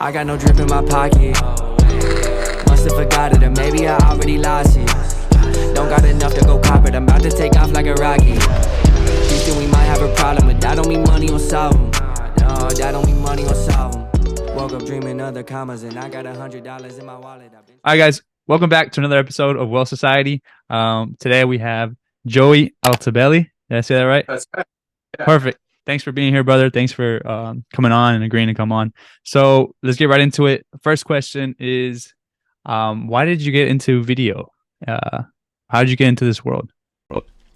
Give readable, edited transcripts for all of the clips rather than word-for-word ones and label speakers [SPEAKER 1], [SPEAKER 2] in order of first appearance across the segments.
[SPEAKER 1] I got no drip in my pocket. Must have forgot it, or maybe I already lost it. Don't got enough to go cop it. I'm about to take off like a rocket. Houston, we might have a problem, but that don't mean money will solve them. No, that don't mean money will solve them. Woke up dreaming other commas, and I got $100 in my wallet.
[SPEAKER 2] All right, guys, welcome back to another episode of Well Society. Today we have Joey Altabelli. Did I say that right?
[SPEAKER 3] That's right. Yeah.
[SPEAKER 2] Perfect. Thanks for being here, brother. Thanks for coming on and agreeing to come on. So let's get right into it. First question is, why did you get into video? How did you get into this world?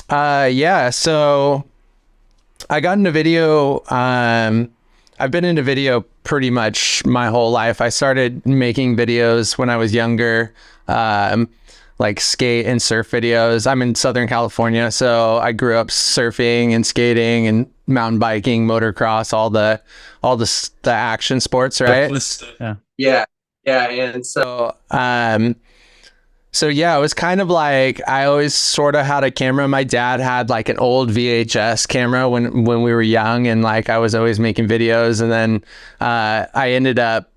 [SPEAKER 3] So I got into video. I've been into video pretty much my whole life. I started making videos when I was younger, like skate and surf videos. I'm in Southern California, so I grew up surfing and skating and mountain biking, motocross, all the action sports, right? Yeah. And so yeah, it was kind of like I always sort of had a camera. My dad had like an old VHS camera when we were young, and like I was always making videos. And then I ended up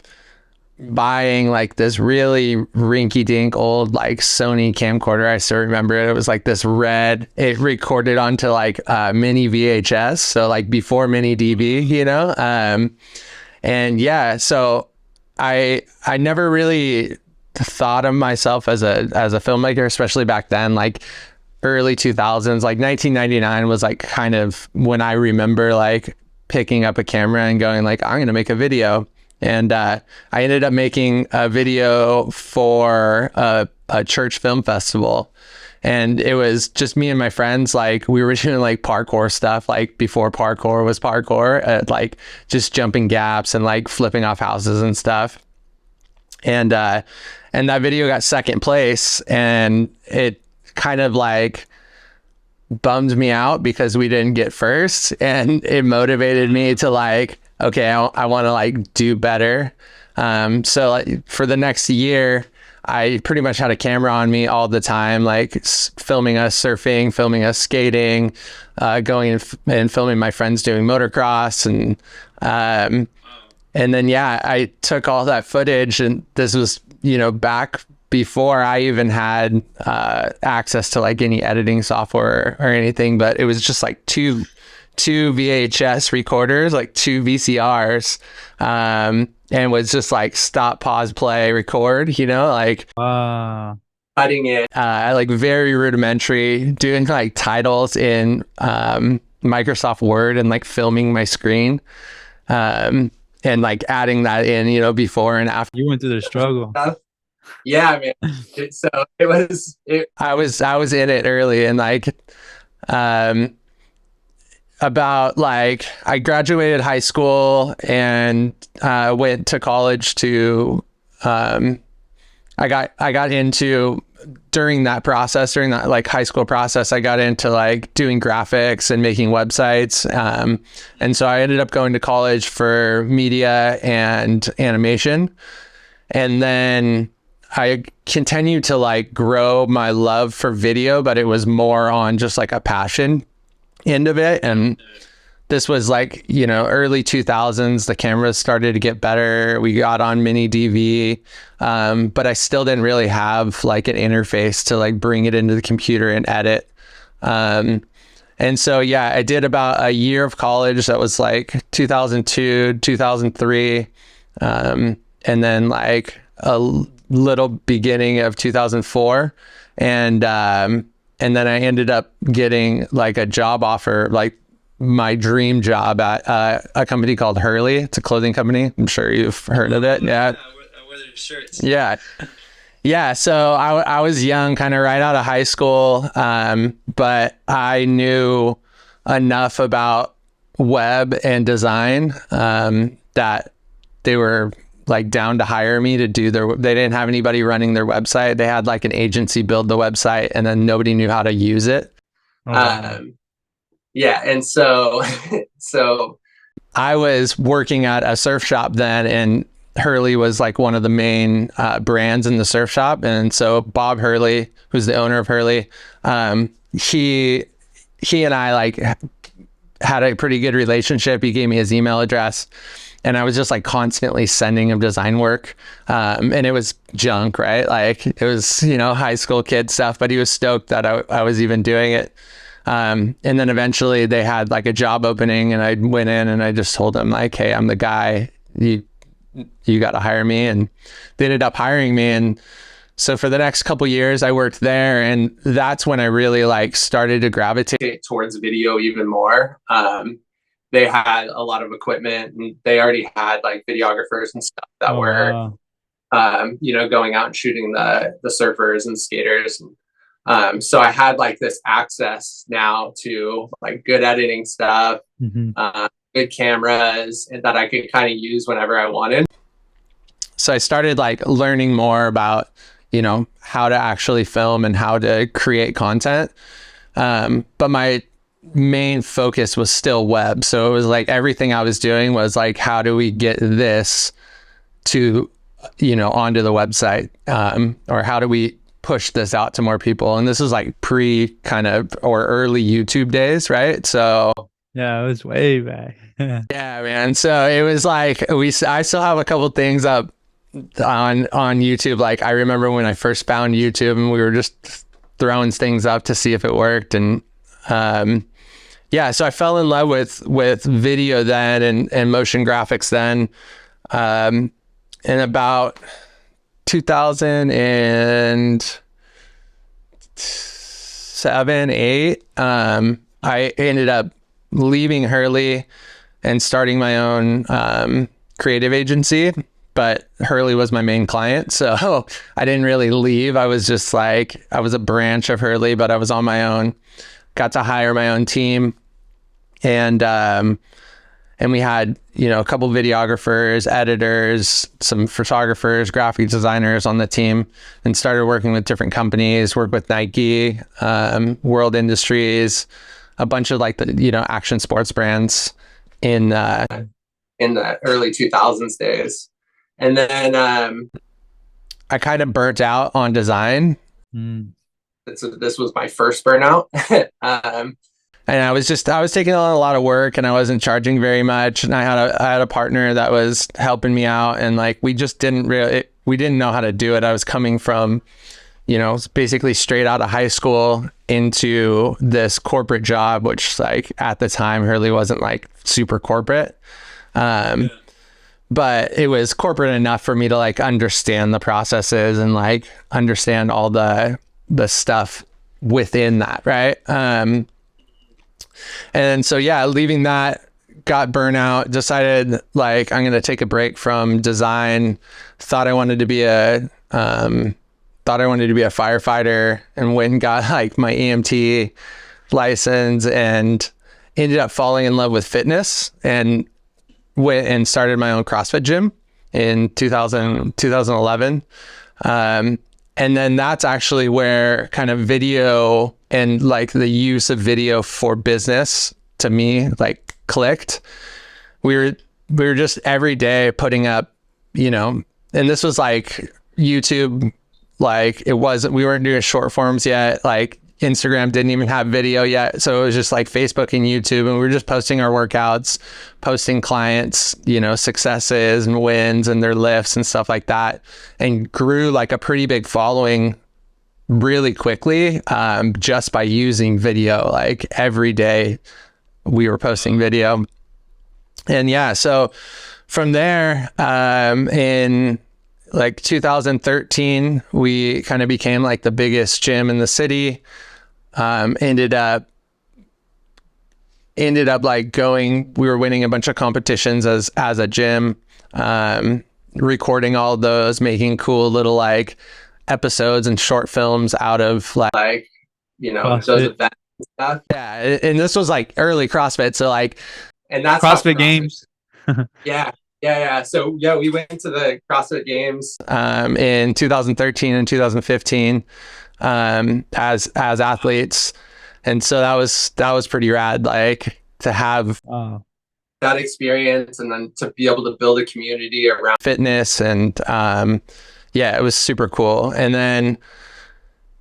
[SPEAKER 3] buying like this really rinky-dink old like Sony camcorder. I still remember it. It was like this red. It recorded onto like mini VHS, so like before mini DV, you know. And yeah, so I never really thought of myself as a filmmaker, especially back then, like early 2000s. Like 1999 was like kind of when I remember like picking up a camera and going like, I'm gonna make a video. And I ended up making a video for a church film festival, and it was just me and my friends. Like we were doing like parkour stuff, like before parkour was parkour, like just jumping gaps and like flipping off houses and stuff. And that video got second place, and it kind of like bummed me out because we didn't get first, and it motivated me to like, okay, I want to like do better. So like for the next year, I pretty much had a camera on me all the time, like filming us surfing, filming us skating, going and filming my friends doing motocross. And then, yeah, I took all that footage, and this was, you know, back before I even had access to like any editing software or anything, but it was just like two VHS recorders, like two VCRs, and was just like stop, pause, play, record, you know, like cutting it, like very rudimentary, doing like titles in Microsoft Word and like filming my screen, and like adding that in, you know, before and after.
[SPEAKER 2] You went through the struggle.
[SPEAKER 3] Yeah, man. I was in it early, and like, about like I graduated high school and went to college to I got into during that like high school process, I got into like doing graphics and making websites, and so I ended up going to college for media and animation, and then I continued to like grow my love for video, but it was more on just like a passion end of it. And this was like, you know, early 2000s. The cameras started to get better. We got on mini DV, but I still didn't really have like an interface to like bring it into the computer and edit. And so, yeah, I did about a year of college. That was like 2002, 2003. And then like a little beginning of 2004. And then I ended up getting like a job offer, like my dream job at a company called Hurley. It's a clothing company. I'm sure you've heard of it. Yeah.
[SPEAKER 2] I wear their shirts.
[SPEAKER 3] Yeah. Yeah. So I was young, kind of right out of high school. But I knew enough about web and design that they were like down to hire me to do they didn't have anybody running their website. They had like an agency build the website, and then nobody knew how to use it. Yeah. And so I was working at a surf shop then, and Hurley was like one of the main brands in the surf shop. And so Bob Hurley, who's the owner of Hurley, he and I like had a pretty good relationship. He gave me his email address, And I was just like constantly sending him design work. And it was junk, right? Like it was, high school kid stuff, but he was stoked that I was even doing it. And then eventually they had like a job opening, and I went in and I just told them like, hey, I'm the guy. You got to hire me. And they ended up hiring me. And so for the next couple years I worked there, and that's when I really like started to gravitate towards video even more. They had a lot of equipment, and they already had like videographers and stuff that were, going out and shooting the surfers and skaters. And so I had like this access now to like good editing stuff, good cameras, and that I could kind of use whenever I wanted. So I started like learning more about, how to actually film and how to create content. But my main focus was still web. So it was like everything I was doing was like, how do we get this to, onto the website? Or how do we push this out to more people? And this is like pre kind of or early YouTube days, right? So
[SPEAKER 2] yeah, it was way back.
[SPEAKER 3] Yeah, man. So it was like I still have a couple things up on YouTube. Like I remember when I first found YouTube, and we were just throwing things up to see if it worked. And so I fell in love with video then, and motion graphics then. In about 2007, 8, I ended up leaving Hurley and starting my own creative agency. But Hurley was my main client, so I didn't really leave. I was just like, I was a branch of Hurley, but I was on my own. Got to hire my own team, and we had, a couple videographers, editors, some photographers, graphic designers on the team, and started working with different companies. Worked with Nike, World Industries, a bunch of like the action sports brands in the early 2000s days. And then I kind of burnt out on design. This was my first burnout. And I was taking on a lot of work, and I wasn't charging very much. And I had a partner that was helping me out, and like we just didn't know how to do it. I was coming from, basically straight out of high school into this corporate job, which like at the time Hurley wasn't like super corporate. But it was corporate enough for me to like understand the processes and like understand all the stuff within that. Right. And so, leaving that, got burnout, decided like, I'm going to take a break from design. Thought I wanted to be a firefighter, and went and got like my EMT license, and ended up falling in love with fitness, and went and started my own CrossFit gym in 2011. And then that's actually where kind of video and like the use of video for business to me like clicked. We were just every day putting up, and this was like YouTube, like we weren't doing short forms yet. Like Instagram didn't even have video yet. So it was just like Facebook and YouTube, and we were just posting our workouts, posting clients, successes and wins and their lifts and stuff like that, and grew like a pretty big following really quickly, just by using video. Like every day we were posting video. And so from there, in like 2013, we kind of became like the biggest gym in the city. Ended up like we were winning a bunch of competitions as a gym, recording all of those, making cool little like episodes and short films out of like those events and stuff. Yeah. And this was like early CrossFit. So like, and that's
[SPEAKER 2] CrossFit Games.
[SPEAKER 3] Yeah. So we went to the CrossFit Games in 2013 and 2015 as athletes, and so that was pretty rad, like to have that experience, and then to be able to build a community around fitness, and it was super cool. And then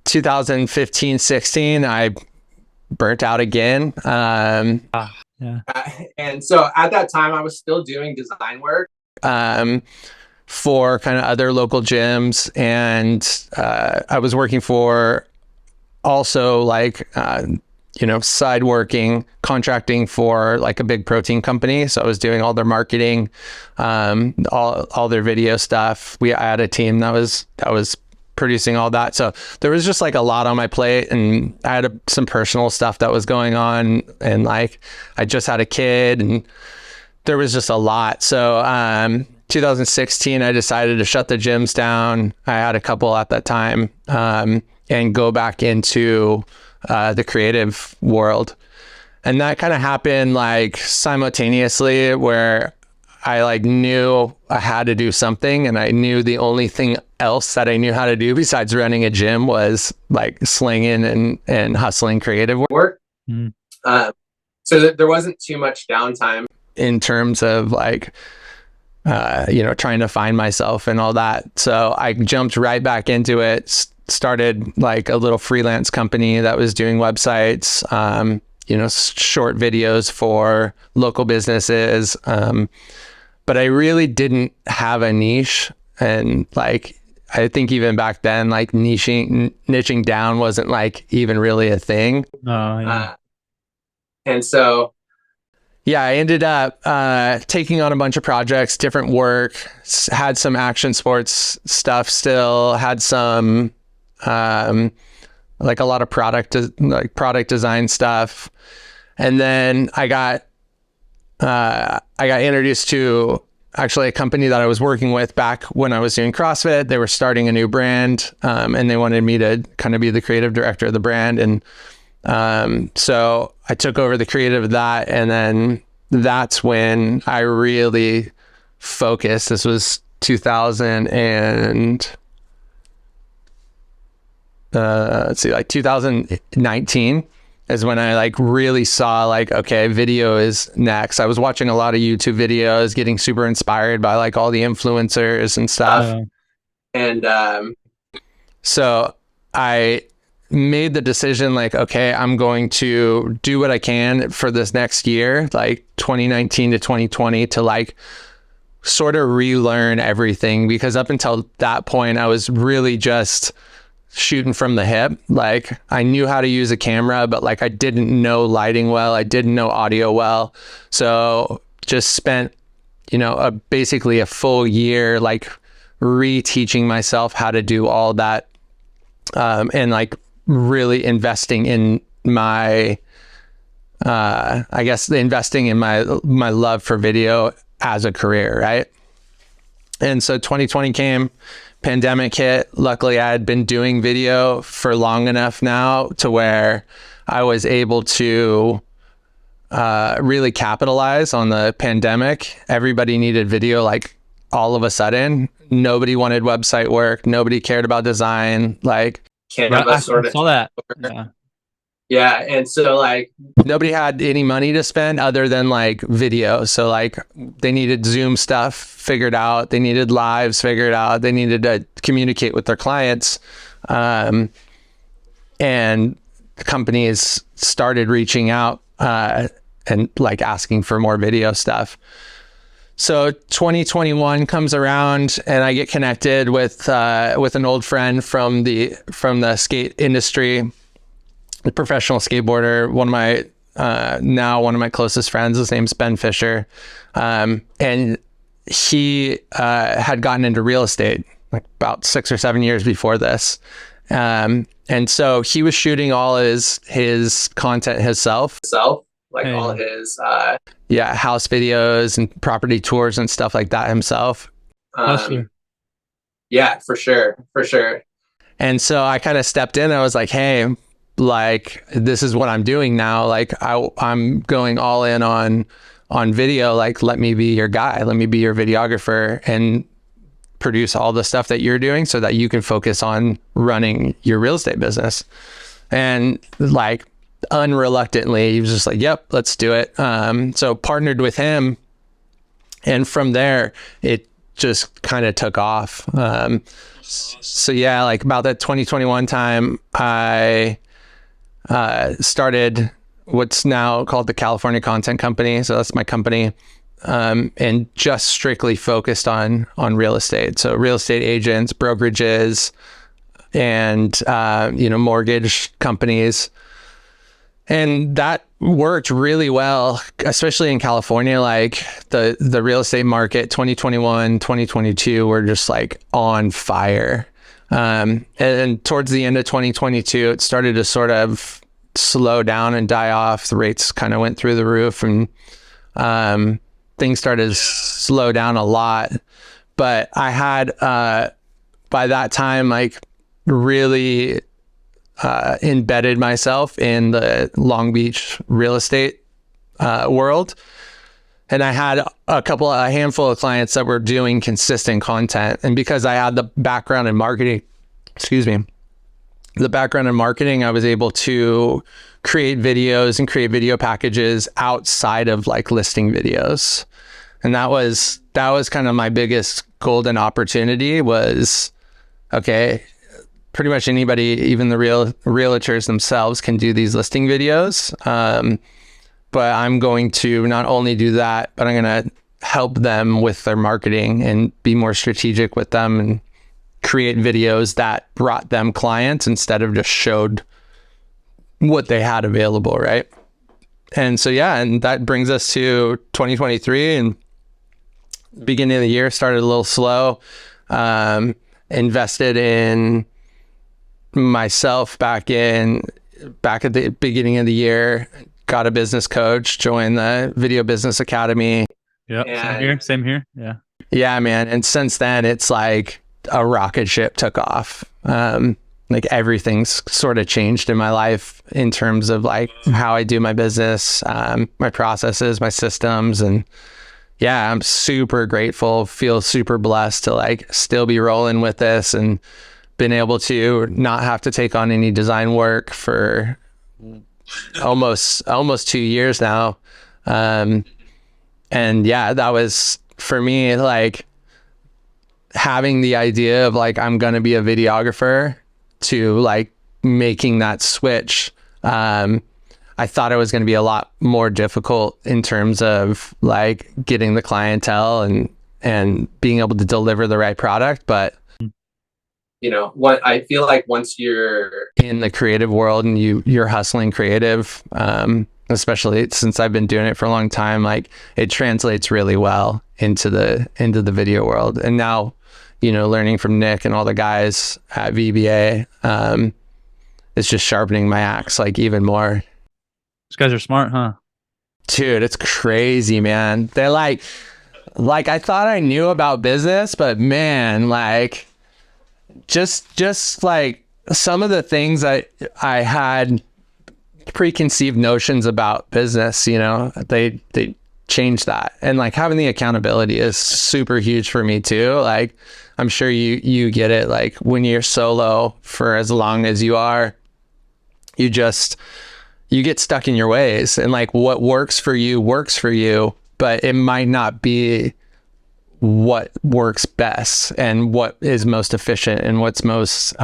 [SPEAKER 3] 2015-16 I burnt out again.
[SPEAKER 2] Yeah.
[SPEAKER 3] And so at that time, I was still doing design work for kind of other local gyms. And I was working for also like, side working, contracting for like a big protein company. So I was doing all their marketing, all their video stuff. I had a team that was producing all that. So there was just like a lot on my plate, and I had some personal stuff that was going on, and like I just had a kid, and there was just a lot. So 2016, I decided to shut the gyms down. I had a couple at that time, and go back into the creative world. And that kind of happened like simultaneously, where I like knew I had to do something, and I knew the only thing else that I knew how to do besides running a gym was like slinging and hustling creative work.
[SPEAKER 2] Mm.
[SPEAKER 3] So there wasn't too much downtime in terms of like, trying to find myself and all that. So I jumped right back into it, started like a little freelance company that was doing websites, short videos for local businesses. But I really didn't have a niche. And like, I think even back then, like niching down wasn't like even really a thing.
[SPEAKER 2] Oh, yeah.
[SPEAKER 3] And so, yeah, I ended up taking on a bunch of projects, different work, had some action sports stuff still, had some like a lot of product design stuff. And then I got introduced to actually a company that I was working with back when I was doing CrossFit. They were starting a new brand, and they wanted me to kind of be the creative director of the brand. And so I took over the creative of that. And then that's when I really focused. This was 2019 is when I like really saw like, okay, video is next. I was watching a lot of YouTube videos, getting super inspired by like all the influencers and stuff. And so I made the decision like, okay, I'm going to do what I can for this next year, like 2019 to 2020, to like sort of relearn everything, because up until that point, I was really just shooting from the hip. Like I knew how to use a camera, but like I didn't know lighting well. I didn't know audio well. So just spent, basically a full year, like reteaching myself how to do all that. And like really investing in my, investing in my love for video as a career. Right. And so 2020 came, pandemic hit. Luckily, I had been doing video for long enough now to where I was able to really capitalize on the pandemic. Everybody needed video like all of a sudden. Nobody wanted website work. Nobody cared about design. Like Canva
[SPEAKER 2] I saw that.
[SPEAKER 3] Yeah. And so like nobody had any money to spend other than like video. So like they needed Zoom stuff figured out. They needed lives figured out. They needed to communicate with their clients. And companies started reaching out and like asking for more video stuff. So 2021 comes around, and I get connected with an old friend from the skate industry, a professional skateboarder, one of my closest friends. His name's Ben Fisher. And he had gotten into real estate like about 6 or 7 years before this. And so he was shooting all his content himself, like all his house videos and property tours and stuff like that himself. Yeah, for sure. And so I kind of stepped in. I was like, hey, like this is what I'm doing now. Like I'm going all in on video. Like let me be your guy. Let me be your videographer and produce all the stuff that you're doing so that you can focus on running your real estate business. And like unreluctantly, he was just like, yep, let's do it. So partnered with him. And from there, it just kind of took off. So yeah, like about that 2021 time, I started what's now called the California Content Company. So that's my company. And just strictly focused on real estate. So real estate agents, brokerages, and mortgage companies. And that worked really well, especially in California. Like the real estate market, 2021, 2022 were just like on fire. And towards the end of 2022, it started to sort of slow down and die off. The rates kind of went through the roof, and things started to slow down a lot. But I had, by that time, like really embedded myself in the Long Beach real estate world. And I had a handful of clients that were doing consistent content. And because I had the background in marketing, I was able to create videos and create video packages outside of like listing videos. And that was kind of my biggest golden opportunity was, okay, pretty much anybody, even the realtors themselves, can do these listing videos. But I'm going to not only do that, but I'm going to help them with their marketing and be more strategic with them and create videos that brought them clients instead of just showed what they had available, right? And so, yeah, and that brings us to 2023, and beginning of the year started a little slow. Invested in myself back at the beginning of the year, got a business coach, joined the Video Business Academy.
[SPEAKER 2] Yeah, same here.
[SPEAKER 3] Yeah, man. And since then, it's like a rocket ship took off. Like everything's sort of changed in my life in terms of like how I do my business, my processes, my systems. And yeah, I'm super grateful, feel super blessed to like still be rolling with this and been able to not have to take on any design work for almost 2 years now. And yeah, that was for me, like having the idea of like, I'm going to be a videographer to like making that switch. I thought it was going to be a lot more difficult in terms of like getting the clientele and being able to deliver the right product. But what I feel like once you're in the creative world and you're hustling creative, especially since I've been doing it for a long time, like it translates really well into the video world. And now, learning from Nick and all the guys at VBA, it's just sharpening my axe like even more.
[SPEAKER 2] These guys are smart, huh?
[SPEAKER 3] Dude, it's crazy, man. They're like I thought I knew about business, but man, like just like some of the things I had preconceived notions about business, they changed that. And like having the accountability is super huge for me too. Like I'm sure you get it. Like when you're solo for as long as you are, you get stuck in your ways, and like what works for you, but it might not be what works best and what is most efficient and what's most,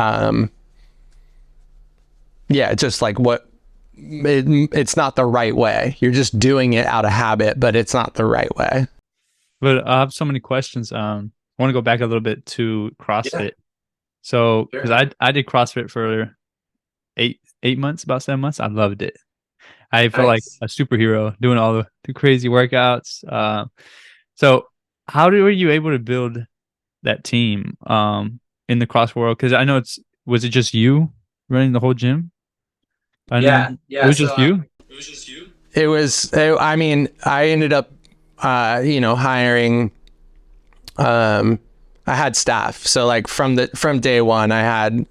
[SPEAKER 3] just like it's not the right way. You're just doing it out of habit, but it's not the right way.
[SPEAKER 2] But I have so many questions. I want to go back a little bit to CrossFit. Yeah. So, because I did CrossFit for 8 months, about 7 months. I loved it. I felt like a superhero doing all the crazy workouts. So how were you able to build that team in the CrossFit world? Because I know was it just you running the whole gym?
[SPEAKER 3] Yeah.
[SPEAKER 2] It was just you?
[SPEAKER 3] I mean, I ended up, hiring, I had staff. So like from day one, I had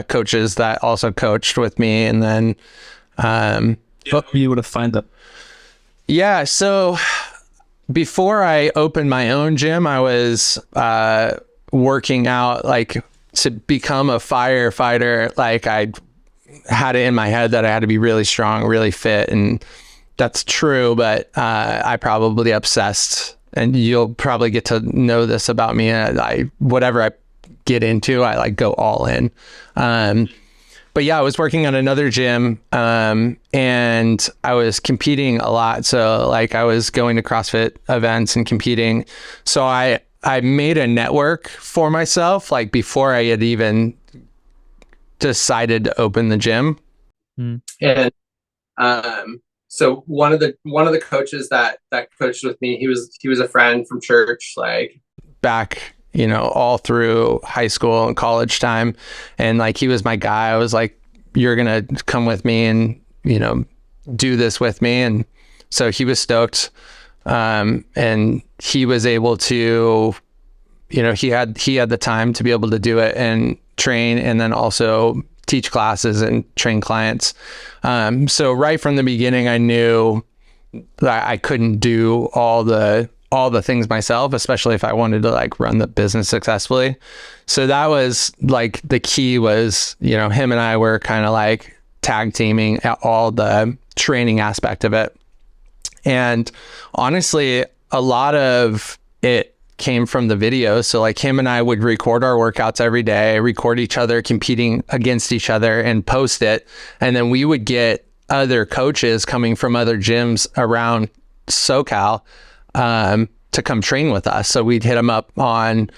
[SPEAKER 3] coaches that also coached with me. And then,
[SPEAKER 2] were you able to find them?
[SPEAKER 3] Yeah. So before I opened my own gym, I was working out like to become a firefighter. Like I had it in my head that I had to be really strong, really fit. And that's true. But I probably obsessed, and you'll probably get to know this about me. Whatever I get into, I like go all in. but yeah, I was working at another gym, and I was competing a lot. So like I was going to CrossFit events and competing. So I made a network for myself, like before I had even decided to open the gym. And so one of the coaches that coached with me, he was a friend from church, like back, all through high school and college time. And like, he was my guy. I was like, you're going to come with me and, do this with me. And so he was stoked. And he was able to, he had the time to be able to do it and train, and then also teach classes and train clients. So right from the beginning, I knew that I couldn't do all the things myself, especially if I wanted to like run the business successfully. So that was like the key was, him and I were kind of like tag teaming at all the training aspect of it. And honestly, a lot of it came from the videos. So like him and I would record our workouts every day, record each other competing against each other and post it. And then we would get other coaches coming from other gyms around SoCal to come train with us. So we'd hit them up on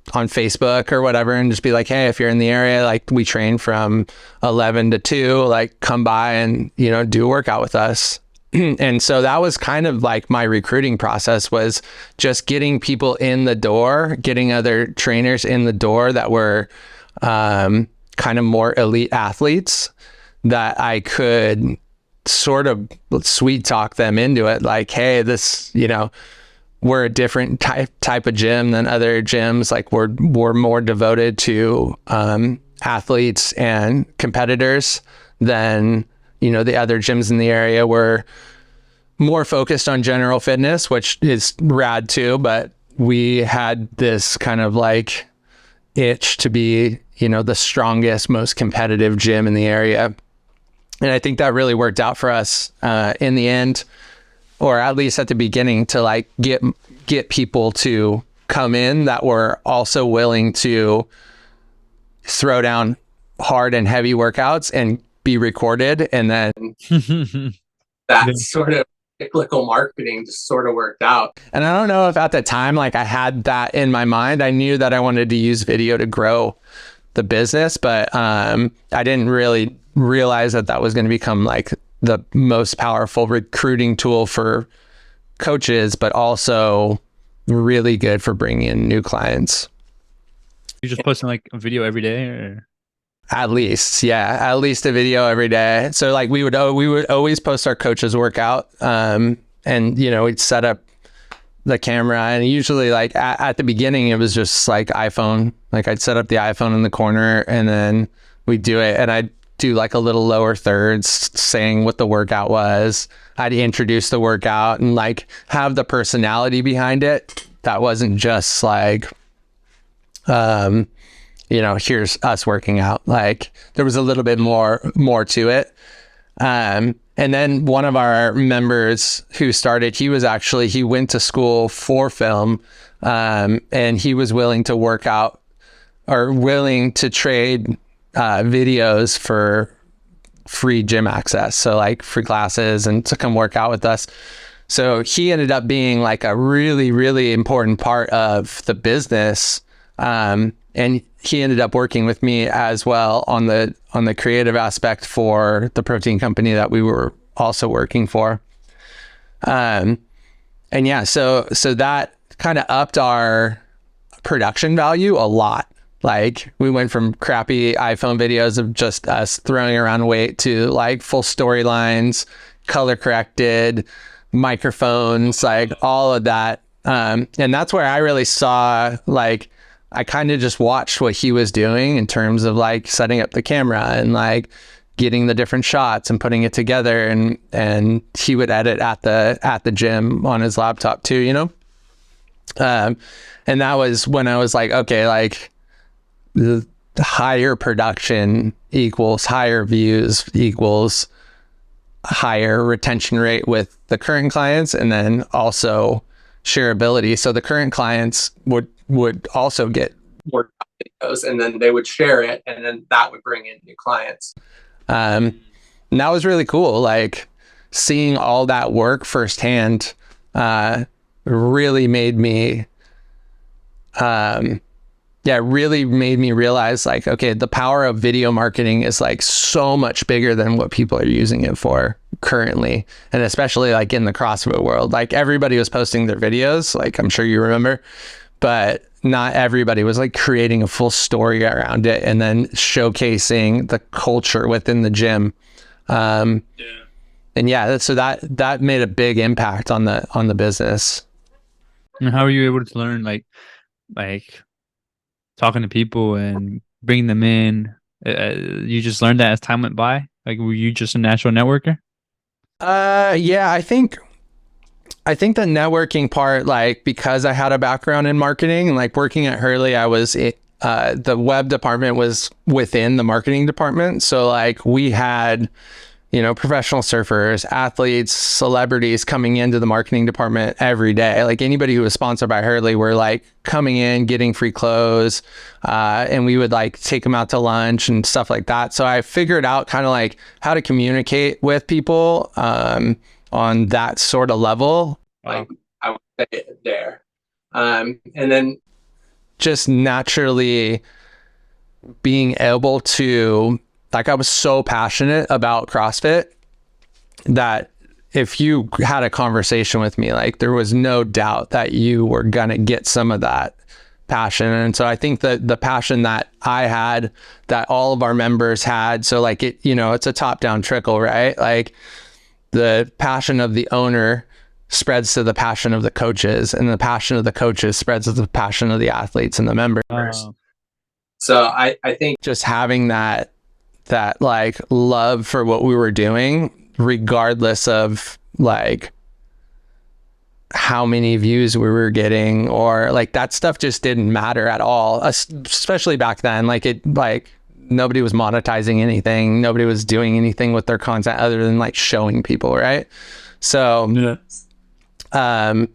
[SPEAKER 3] Facebook or whatever and just be like, hey, if you're in the area, like we train from 11 to 2, like come by and, do a workout with us. And so that was kind of like my recruiting process, was just getting people in the door, getting other trainers in the door that were kind of more elite athletes that I could sort of sweet talk them into it. Like, hey, this, we're a different type of gym than other gyms. Like we're more devoted to athletes and competitors than, the other gyms in the area. Were more focused on general fitness, which is rad too, but we had this kind of like itch to be, the strongest, most competitive gym in the area. And I think that really worked out for us in the end, or at least at the beginning, to like get people to come in that were also willing to throw down hard and heavy workouts and be recorded. And then that sort of cyclical marketing just sort of worked out. And I don't know if at the time, like I had that in my mind. I knew that I wanted to use video to grow the business, but I didn't really realize that was going to become like the most powerful recruiting tool for coaches, but also really good for bringing in new clients.
[SPEAKER 2] You're just posting like a video every day, or?
[SPEAKER 3] At least a video every day. So like we would always post our coaches workout, and we'd set up the camera, and usually like at the beginning it was just like iPhone. Like I'd set up the iPhone in the corner, and then we'd do it, and I'd do like a little lower thirds saying what the workout was. I'd introduce the workout and like have the personality behind it. That wasn't just like here's us working out. Like there was a little bit more to it. And then one of our members who started, he went to school for film, and he was willing to work out, or willing to trade videos for free gym access. So like free classes and to come work out with us. So he ended up being like a really, really important part of the business. And he ended up working with me as well on the creative aspect for the protein company that we were also working for. And yeah, so that kind of upped our production value a lot. Like we went from crappy iPhone videos of just us throwing around weight to like full storylines, color corrected, microphones, like all of that. And that's where I really saw, like, I kind of just watched what he was doing in terms of like setting up the camera and like getting the different shots and putting it together. And he would edit at the gym on his laptop too, and that was when I was like, okay, like the higher production equals higher views equals higher retention rate with the current clients, and then also shareability. So the current clients would also get more videos, and then they would share it, and then that would bring in new clients. And that was really cool. Like seeing all that work firsthand, really made me, really made me realize like, okay, the power of video marketing is like so much bigger than what people are using it for currently. And especially like in the CrossFit world, like everybody was posting their videos, like I'm sure you remember, but not everybody was like creating a full story around it and then showcasing the culture within the gym. And so that made a big impact on the business.
[SPEAKER 2] And how are you able to learn like talking to people and bringing them in? You just learned that as time went by? Like, were you just a natural networker?
[SPEAKER 3] Yeah, I think the networking part, like, because I had a background in marketing and like working at Hurley, the web department was within the marketing department. So like we had, professional surfers, athletes, celebrities coming into the marketing department every day. Like anybody who was sponsored by Hurley were like coming in, getting free clothes, and we would like take them out to lunch and stuff like that. So I figured out kind of like how to communicate with people on that sort of level. Like I would say there. And then just naturally being able to, like, I was so passionate about CrossFit that if you had a conversation with me, like there was no doubt that you were going to get some of that passion. And so I think that the passion that I had, that all of our members had, so like it's a top-down trickle, right? Like the passion of the owner spreads to the passion of the coaches, and the passion of the coaches spreads to the passion of the athletes and the members. So I think just having that like love for what we were doing, regardless of like how many views we were getting, or like that stuff just didn't matter at all, especially back then. Like nobody was monetizing anything. Nobody was doing anything with their content other than like showing people. Right. So, I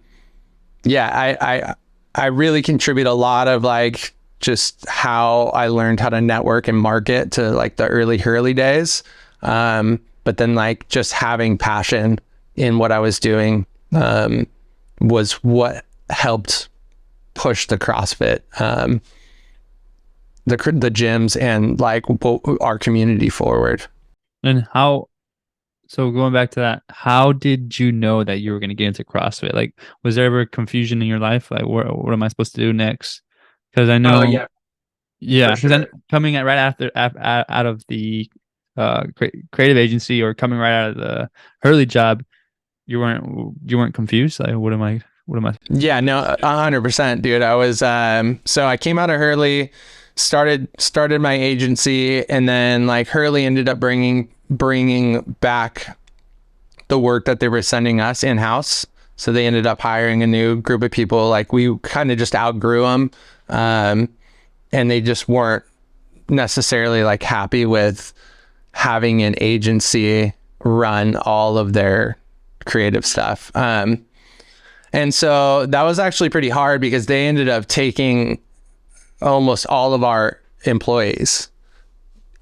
[SPEAKER 3] really contribute a lot of like just how I learned how to network and market to like the early Hurley days. But then like just having passion in what I was doing, was what helped push the CrossFit, the gyms and like our community forward.
[SPEAKER 2] And so going back to that, how did you know that you were going to get into CrossFit? Like, was there ever confusion in your life? Like, what am I supposed to do next? Because I know, because then coming right after out of the creative agency, or coming right out of the Hurley job, you weren't confused. Like, what am I?
[SPEAKER 3] Yeah, no, 100%, dude. I was so I came out of Hurley, started my agency, and then like Hurley ended up bringing back the work that they were sending us in-house. So they ended up hiring a new group of people. Like we kind of just outgrew them. And they just weren't necessarily like happy with having an agency run all of their creative stuff. And so that was actually pretty hard because they ended up taking almost all of our employees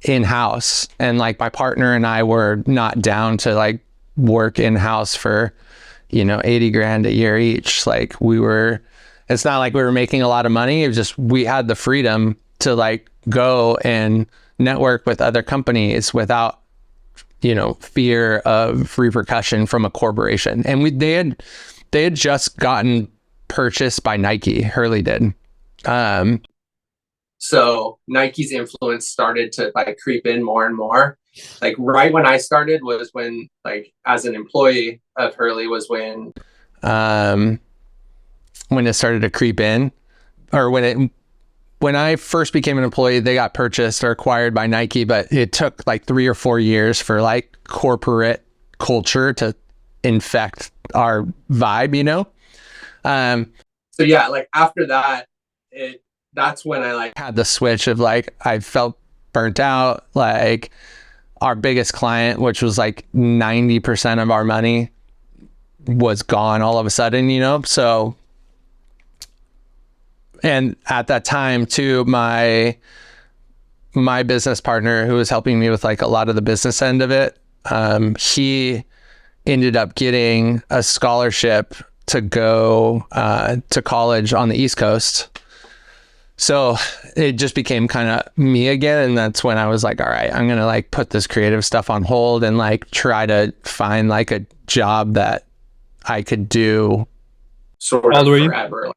[SPEAKER 3] in-house. And like my partner and I were not down to like work in-house for, $80,000 a year each. Like it's not like we were making a lot of money. It was just, we had the freedom to like go and network with other companies without, fear of repercussion from a corporation. And they had just gotten purchased by Nike. Hurley did. So Nike's influence started to like creep in more and more. Like right when I started was when, like, as an employee of Hurley was when it started to creep in, or when I first became an employee, they got purchased or acquired by Nike, but it took like 3 or 4 years for like corporate culture to infect our vibe, So yeah, like after that, that's when I like had the switch of like, I felt burnt out. Like our biggest client, which was like 90% of our money, was gone all of a sudden, So And at that time too, my business partner who was helping me with like a lot of the business end of it, he ended up getting a scholarship to go to college on the East Coast. So it just became kind of me again. And that's when I was like, all right, I'm going to like put this creative stuff on hold and like try to find like a job that I could do sort
[SPEAKER 2] How
[SPEAKER 3] of
[SPEAKER 2] old were you?
[SPEAKER 3] forever.